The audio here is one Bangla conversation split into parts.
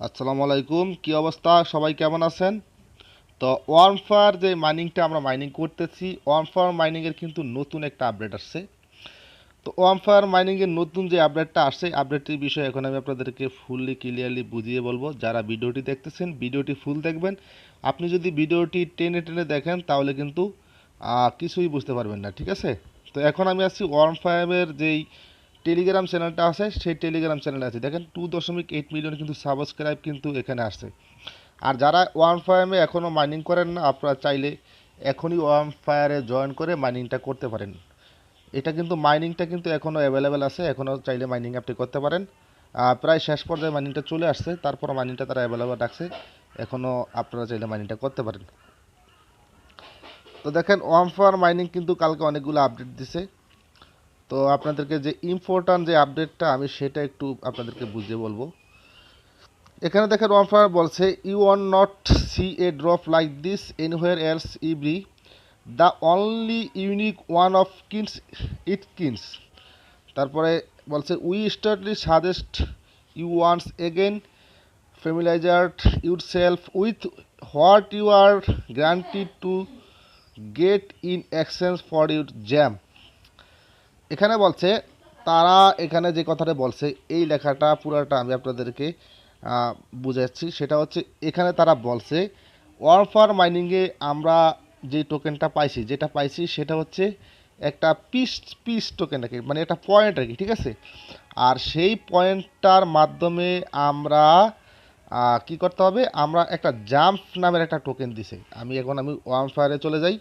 আসসালামু আলাইকুম, কি অবস্থা? সবাই কেমন আছেন? তো ওয়ার্মফায়ার যে মাইনিংটা আমরা মাইনিং করতেছি, ওয়ার্মফায়ার মাইনিংয়ের কিন্তু নতুন একটা আপডেট আসছে। তো ওয়ার্মফায়ার মাইনিংয়ের নতুন যে আপডেটটা আসছে, আপডেটটির বিষয়ে এখন আমি আপনাদেরকে ফুললি ক্লিয়ারলি বুঝিয়ে বলবো। যারা ভিডিওটি দেখতেছেন, ভিডিওটি ফুল দেখবেন। আপনি যদি ভিডিওটি টেনে টেনে দেখেন তাহলে কিন্তু কিছুই বুঝতে পারবেন না, ঠিক আছে? তো এখন আমি আছি ওয়ার্মফায়ারের যেই টেলিগ্রাম চ্যানেলটা আছে, সেই টেলিগ্রাম চ্যানেলে আছে। দেখেন 2.8 মিলিয়ন কিন্তু সাবস্ক্রাইব কিন্তু এখানে আসছে। আর যারা ওয়ার্ম ফায়ারে এখনও মাইনিং করেন না, আপনারা চাইলে এখনই ওয়ার্ম ফায়ারে জয়েন করে মাইনিংটা করতে পারেন। এটা কিন্তু মাইনিংটা কিন্তু এখনও অ্যাভেলেবেল আছে, এখনও চাইলে মাইনিং আপনি করতে পারেন। প্রায় শেষ পর্যায়ে মাইনিংটা চলে আসছে, তারপর মাইনিংটা তারা অ্যাভেলেবেল রাখছে। এখনও আপনারা চাইলে মাইনিংটা করতে পারেন। তো দেখেন ওয়ার্ম ফায়ার মাইনিং কিন্তু কালকে অনেকগুলো আপডেট দিছে। তো আপনাদেরকে যে ইম্পর্ট্যান্ট যে আপডেটটা আমি সেটা একটু আপনাদেরকে বুঝিয়ে বলবো। এখানে দেখেন ওয়ার্মফায়ার বলছে you won not see a drop like this anywhere else every the only unique one of kins it kins. তারপরে বলছে we strongly suggest you once again familiarised yourself with what you are granted to get in exchange for your jam. এখানে বলছে তারা এখানে যে কথাটা বলছে এই লেখাটা পুরাটা আমি আপনাদেরকে বুঝাচ্ছি। সেটা হচ্ছে এখানে তারা বলছে ওয়ারফার মাইনিংয়ে আমরা যে টোকেনটা পাইছি যেটা পাইছি সেটা হচ্ছে একটা পিস পিস টোকেন আর কি, মানে একটা পয়েন্ট আর কি, ঠিক আছে? আর সেই পয়েন্টটার মাধ্যমে আমরা কি করতে হবে, আমরা একটা জাম্প নামের একটা টোকেন দিছে। আমি ওয়ারফায়ারে চলে যাই।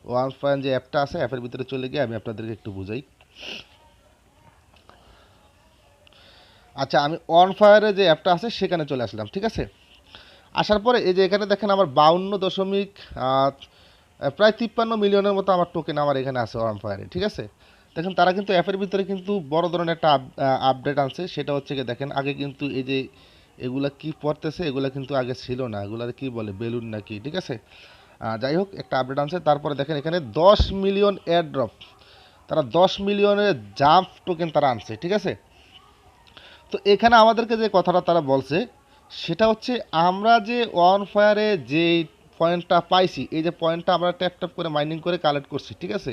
ওয়ারফায়ার যে অ্যাপটা আছে অ্যাপের ভিতরে চলে গিয়ে আমি আপনাদেরকে একটু বুঝাই। আচ্ছা, আমি অন ফায়ারে যে অ্যাপটা আছে সেখানে চলে আসলাম, ঠিক আছে? আসার পরে এই যে এখানে দেখেন আমার 52.53 মিলিয়নের মতো আমার টোকেন আমার এখানে আছে অন ফায়ারে, ঠিক আছে? দেখেন তারা কিন্তু অ্যাপের ভিতরে কিন্তু বড় ধরনের একটা আপডেট আনছে। সেটা হচ্ছে কি, দেখেন আগে কিন্তু এই যে এগুলা কি পড়তেছে, এগুলা কিন্তু আগে ছিল না, এগুলা কি বলে বেলুন নাকি, ঠিক আছে? যাই হোক, একটা আপডেট আনছে। তারপরে দেখেন এখানে 10 মিলিয়ন এয়ার ড্রপ, তারা 10 মিলিয়নের জাম্প টোকেন তারা আনছে, ঠিক আছে? তো এখানে আমাদেরকে যে কথাটা তারা বলছে সেটা হচ্ছে আমরা যে ওয়ান ফায়ারে যে পয়েন্টটা পাইছি, এই যে পয়েন্টটা আমরা ট্যাপ ট্যাপ করে মাইনিং করে কালেক্ট করছি, ঠিক আছে?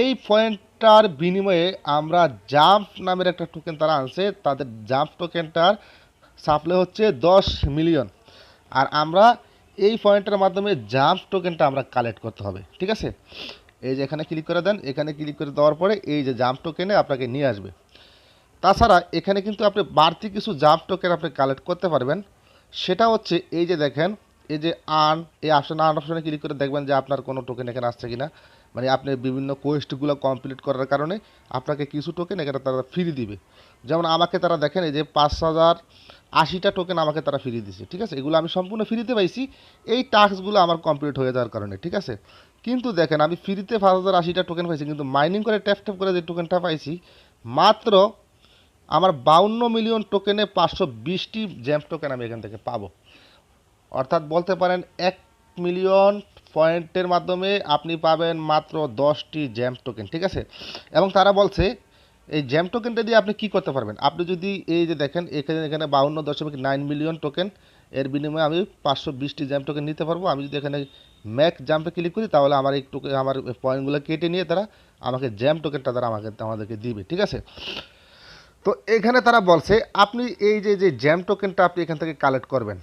এই পয়েন্টটার বিনিময়ে আমরা জাম্প নামের একটা টোকেন তারা আনছে, তাদের জাম্প টোকেনটার সাপ্লাই হচ্ছে 10 মিলিয়ন। আর আমরা এই পয়েন্টের মাধ্যমে জাম্প টোকেনটা আমরা কালেক্ট করতে হবে, ঠিক আছে? এই যে এখানে ক্লিক করে দেন, এখানে ক্লিক করে দেওয়ার পরে এই যে জাম্প টোকেনে আপনাকে নিয়ে আসবে। তাছাড়া এখানে কিন্তু আপনি বাড়তি কিছু জাম্প টোকেন আপনি কালেক্ট করতে পারবেন। সেটা হচ্ছে এই যে দেখেন, এই যে এই অপশনে ক্লিক করে দেখবেন যে আপনার কোনো টোকেন এখানে আসছে কিনা। মানে আপনি বিভিন্ন কোয়েস্টগুলো কমপ্লিট করার কারণে আপনাকে কিছু টোকেন এখানে তারা ফ্রি দিবে। যেমন আমাকে তারা দেখেন এই যে 5080টা টোকেন আমাকে তারা ফ্রি দিছে, ঠিক আছে? এগুলো আমি সম্পূর্ণ ফ্রিতে পাইছি এই টাস্কগুলো আমার কমপ্লিট হয়ে যাওয়ার কারণে, ঠিক আছে? কিন্তু দেখেন আমি ফ্রিতে 5080টা টোকেন পাইছি, কিন্তু মাইনিং করে ট্যাপ ট্যাপ করে যে টোকেনটা পাইছি মাত্র আমার 52 মিলিয়ন টোকেনে 520টি জ্যাম্প টোকেন আমি এখান থেকে পাবো। অর্থাৎ বলতে পারেন 1 মিলিয়ন পয়েন্টের মাধ্যমে আপনি পাবেন মাত্র 10টি জ্যাম্প টোকেন, ঠিক আছে? এবং তারা বলছে এই জ্যাম্প টোকেনটা দিয়ে আপনি কি করতে পারবেন। আপনি যদি এই যে দেখেন এখানে এখানে 52.9 মিলিয়ন টোকেন, এর বিনিময়ে আমি 520টি জ্যাম্প টোকেন নিতে পারবো। আমি যদি এখানে ম্যাক জাম্পে ক্লিক করি তাহলে আমার এই টোকেন আমার পয়েন্টগুলো কেটে নিয়ে তারা আমাকে জ্যাম্প টোকেনটা তারা আমাদেরকে দিবে, ঠিক আছে? তো এখানে তারা বলছে আপনি এই যে যে জ্যাম টোকেনটা আপনি এখান থেকে কালেক্ট করবেন,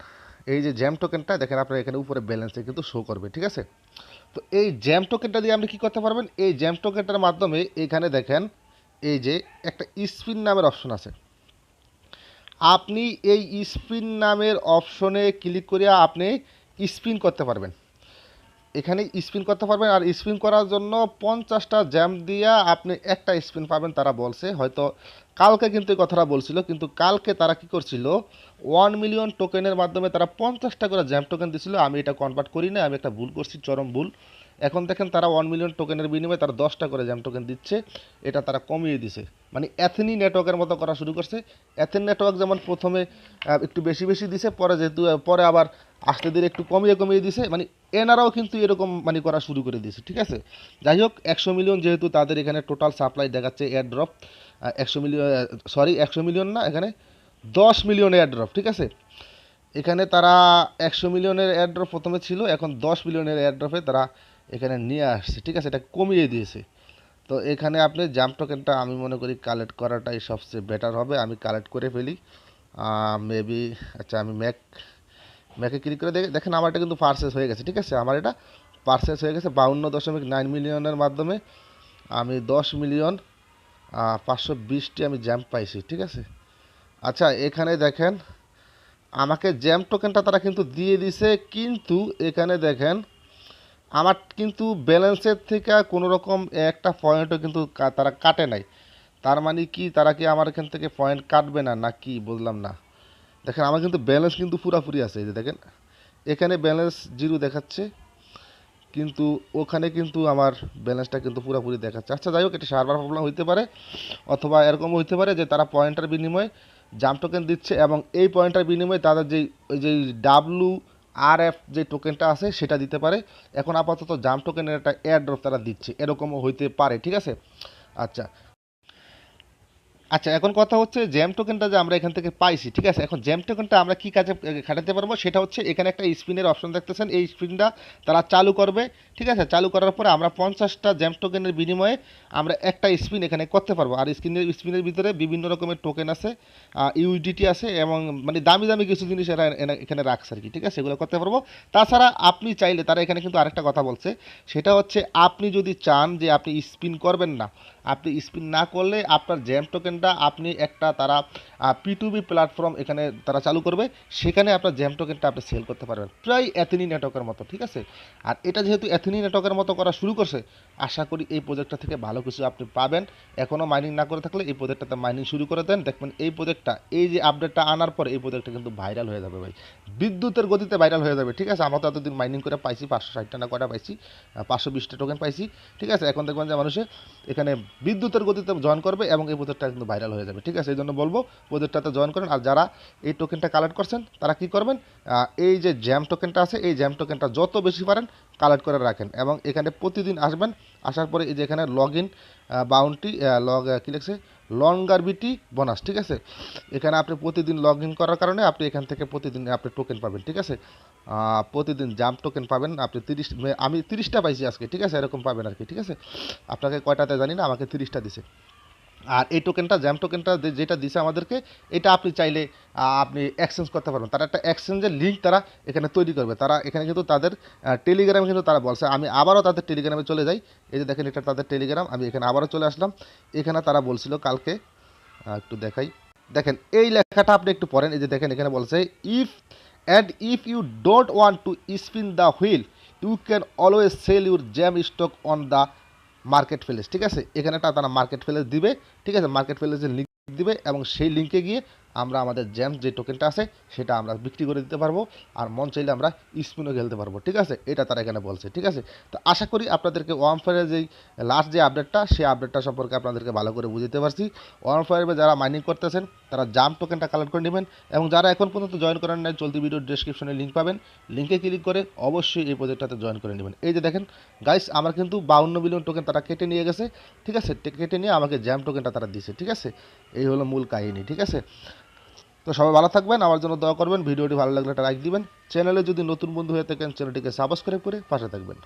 এই যে জ্যাম টোকেনটা দেখেন আপনার এখানে উপরে ব্যালেন্সে কিন্তু শো করবে, ঠিক আছে? তো এই জ্যাম টোকেনটা দিয়ে আপনি কী করতে পারবেন, এই জ্যাম টোকেনটার মাধ্যমে এখানে দেখেন এই যে একটা স্পিন নামের অপশন আছে। আপনি এই স্পিন নামের অপশনে ক্লিক করে আপনি স্পিন করতে পারবেন। এখানে স্পিন করতে পারবেন। আর স্পিন করার জন্য 50টা জ্যাম দিয়া আপনি একটা স্পিন পাবেন তারা বলছে। হয়তো কালকে কিন্তু এই কথাটা বলছিল, কিন্তু কালকে তারা কি করছিল 1 মিলিয়ন টোকেনের মাধ্যমে তারা 50টা করে জ্যাম টোকেন দিছিল। আমি এটা কনভার্ট করি না, আমি একটা ভুল করছি, চরম ভুল। এখন দেখেন তারা 1 মিলিয়ন টোকেনের বিনিময়ে তারা 10টা করে জ্যাম টোকেন দিচ্ছে। এটা তারা কমিয়ে দিছে, মানে অ্যাথেনি নেটওয়ার্কের মতো করা শুরু করছে। অ্যাথেন নেটওয়ার্ক যেমন প্রথমে একটু বেশি বেশি দিছে, পরে যেহেতু পরে আবার আস্তে ধীরে একটু কমিয়ে কমিয়ে দিছে, মানে এনারাও কিন্তু এরকম মানে করা শুরু করে দিয়েছে, ঠিক আছে? যাই হোক, 100 মিলিয়ন যেহেতু তাদের এখানে টোটাল সাপ্লাই দেখাচ্ছে air drop, 100 million, sorry 100 million না, এখানে 10 মিলিয়ন এয়ার ড্রপ, ঠিক আছে? এখানে তারা 100 মিলিয়নের এয়ারড্রপ প্রথমে ছিল, এখন 10 মিলিয়নের এয়ারড্রপে তারা এখানে নিয়ে আসছে, ঠিক আছে, এটা কমিয়ে দিয়েছে। তো এখানে আপনি জাম্প টোকেনটা আমি মনে করি কালেক্ট করাটাই সবচেয়ে বেটার হবে, আমি কালেক্ট করে ফেলি মেবি। আচ্ছা আমি ম্যাকে ক্লিক করে দেখেন আমার এটা কিন্তু পারচেস হয়ে গেছে, ঠিক আছে, আমার এটা পারচেস হয়ে গেছে 52.9 মিলিয়নের মাধ্যমে আমি 10 মিলিয়ন 520টি আমি জ্যাম্প পাইছি, ঠিক আছে। আচ্ছা এখানে দেখেন আমাকে জ্যাম টোকেনটা তারা কিন্তু দিয়ে দিছে, কিন্তু এখানে দেখেন আমার কিন্তু ব্যালেন্সের থেকে কোনো রকম একটা পয়েন্টও কিন্তু তারা কাটে নাই। তার মানে কি তারা কি আমার এখান থেকে পয়েন্ট কাটবে না, না কি বুঝলাম না। দেখেন আমার কিন্তু ব্যালেন্স কিন্তু পুরাপুরি আছে, এই যে দেখেন এখানে ব্যালেন্স জিরো দেখাচ্ছে, কিন্তু ওখানে কিন্তু আমার ব্যালেন্সটা কিন্তু পুরোপুরি দেখাচ্ছে। আচ্ছা যাই হোক, এটা সার্ভার প্রবলেম হইতে পারে, অথবা এরকমও হইতে পারে যে তারা পয়েন্টার বিনিময়ে জাম্প টোকেন দিচ্ছে এবং এই পয়েন্টার বিনিময়ে তাদের যেই WRF যে টোকেনটা আছে সেটা দিতে পারে। এখন আপাতত জাম্প টোকেনের একটা এয়ারড্রপ তারা দিচ্ছে, এরকমও হইতে পারে, ঠিক আছে। আচ্ছা আচ্ছা এখন কথা হচ্ছে জ্যাম টোকেনটা যে আমরা এখান থেকে পাইছি, ঠিক আছে, এখন জ্যাম টোকেনটা আমরা কি কাজে খাটাতে পারবো সেটা হচ্ছে এখানে একটা স্পিনের অপশন দেখতেছেন, এই স্পিনটা তারা চালু করবে, ঠিক আছে। চালু করার পরে আমরা 50টা জ্যাম টোকেনের বিনিময়ে আমরা একটা স্পিন এখানে করতে পারবো। আর স্পিনের ভিতরে বিভিন্ন রকমের টোকেন আছে, ইউডিটি আছে এবং মানে দামি দামি কিছু জিনিস এরা এখানে রাখছে আর কি, ঠিক আছে, এগুলো করতে পারবো। তাছাড়া আপনি চাইলে তারা এখানে কিন্তু আরেকটা কথা বলছে, সেটা হচ্ছে আপনি যদি চান যে আপনি স্পিন করবেন না, আপনি স্পিন না করলে আপনার জ্যাম টোকেনটা আপনি একটা তারা P2B প্ল্যাটফর্ম এখানে তারা চালু করবে, সেখানে আপনার জ্যাম টোকেনটা আপনি সেল করতে পারবেন প্রায় অ্যাথেনি নেটওয়ার্কের মতো, ঠিক আছে। আর এটা যেহেতু অ্যাথেনি নেটওয়ার্কের মতো করা শুরু করছে, আশা করি এই প্রজেক্টটা থেকে ভালো কিছু আপনি পাবেন। এখনও মাইনিং না করে থাকলে এই প্রজেক্টটাতে মাইনিং শুরু করে দেন, দেখবেন এই প্রজেক্টটা এই যে আপডেটটা আনার পর এই প্রজেক্টটা কিন্তু ভাইরাল হয়ে যাবে ভাই, বিদ্যুতের গতিতে ভাইরাল হয়ে যাবে, ঠিক আছে। আমরা তো এতদিন মাইনিং করে পাইছি 560টা না কটা পাইছি, 520টা টোকেন পাইছি, ঠিক আছে। এখন দেখবেন যে মানুষে এখানে বিদ্যুতের গতিতে জয়েন করবে এবং এই প্রজেক্টটা কিন্তু ভাইরাল হয়ে যাবে, ঠিক আছে। এই জন্য বলবো প্রজেক্টটাতে জয়েন করেন। আর যারা এই টোকেনটা কালেক্ট করছেন তারা কি করবেন, এই যে জ্যাম টোকেনটা আছে এই জ্যাম টোকেনটা যত বেশি পারেন কালেক্ট করে রাখেন এবং এখানে প্রতিদিন আসবেন, আসার পরে এই যে এখানে লগ ইন বাউন্টি কী লিখছে লঙ্গারবিটি বোনাস, ঠিক আছে। এখানে আপনি প্রতিদিন লগ ইন করার কারণে আপনি এখান থেকে প্রতিদিন আপনি টোকেন পাবেন, ঠিক আছে। প্রতিদিন জাম্প টোকেন পাবেন আপনি 30, আমি 30টা পাইছি আজকে, ঠিক আছে, এরকম পাবেন আর কি, ঠিক আছে। আপনাকে কয়টাতে জানি না, আমাকে 30টা দিছে। আর এই টোকেনটা জ্যাম টোকেনটা যেটা দিছে আমাদেরকে, এটা আপনি চাইলে আপনি এক্সচেঞ্জ করতে পারবেন। তারা একটা এক্সচেঞ্জের লিঙ্ক তারা এখানে তৈরি করবে, তারা এখানে কিন্তু তাদের টেলিগ্রামে কিন্তু তারা বলছে, আমি আবারও তাদের টেলিগ্রামে চলে যাই। এই যে দেখেন এটা তাদের টেলিগ্রাম, আমি এখানে আবারও চলে আসলাম। এখানে তারা বলছিল কালকে, একটু দেখাই, দেখেন এই লেখাটা আপনি একটু পড়েন। এই যে দেখেন এখানে বলছে if you don't want to spin the wheel you can always sell your jam stock on the market place, ঠিক আছে। এখানে তারা মার্কেট প্লেস দিবে, ঠিক আছে, মার্কেট প্লেসের লিঙ্ক দিবে এবং সেই লিঙ্কে গিয়ে আমরা আমাদের জ্যাম যে টোকেনটা আছে সেটা আমরা বিক্রি করে দিতে পারবো, আর মন চাইলে আমরা স্পিনও খেলতে পারবো, ঠিক আছে। এটা তারা এখানে বলছে, ঠিক আছে। তো আশা করি আপনাদেরকে ওয়ামফায়ারের যেই লাস্ট যে আপডেটটা সেই আপডেটটা সম্পর্কে আপনাদেরকে ভালো করে বুঝতে পারছি। ওয়ামফায়ারে যারা মাইনিং করতেছেন তারা জাম টোকেনটা কালেক্ট করে নেবেন এবং যারা এখন পর্যন্ত জয়েন করেন নাই চলতি ভিডিওর ডেসক্রিপশনে লিঙ্ক পাবেন, লিঙ্কে ক্লিক করে অবশ্যই এই প্রজেক্টটাতে জয়েন করে নেবেন। এই যে দেখেন গাইস আমার কিন্তু 52 মিলিয়ন টোকেন তারা কেটে নিয়ে গেছে, ঠিক আছে, কেটে নিয়ে আমাকে জ্যাম টোকেনটা তারা দিছে, ঠিক আছে। এই হলো মূল কাহিনী, ঠিক আছে। তো সবাই ভালো থাকবেন, আমার জন্য দোয়া করবেন, ভিডিওটি ভালো লাগলে একটা লাইক দিবেন, চ্যানেলে যদি নতুন বন্ধু হয়ে থাকেন চ্যানেলটিকে সাবস্ক্রাইব করে পাশে থাকবেন।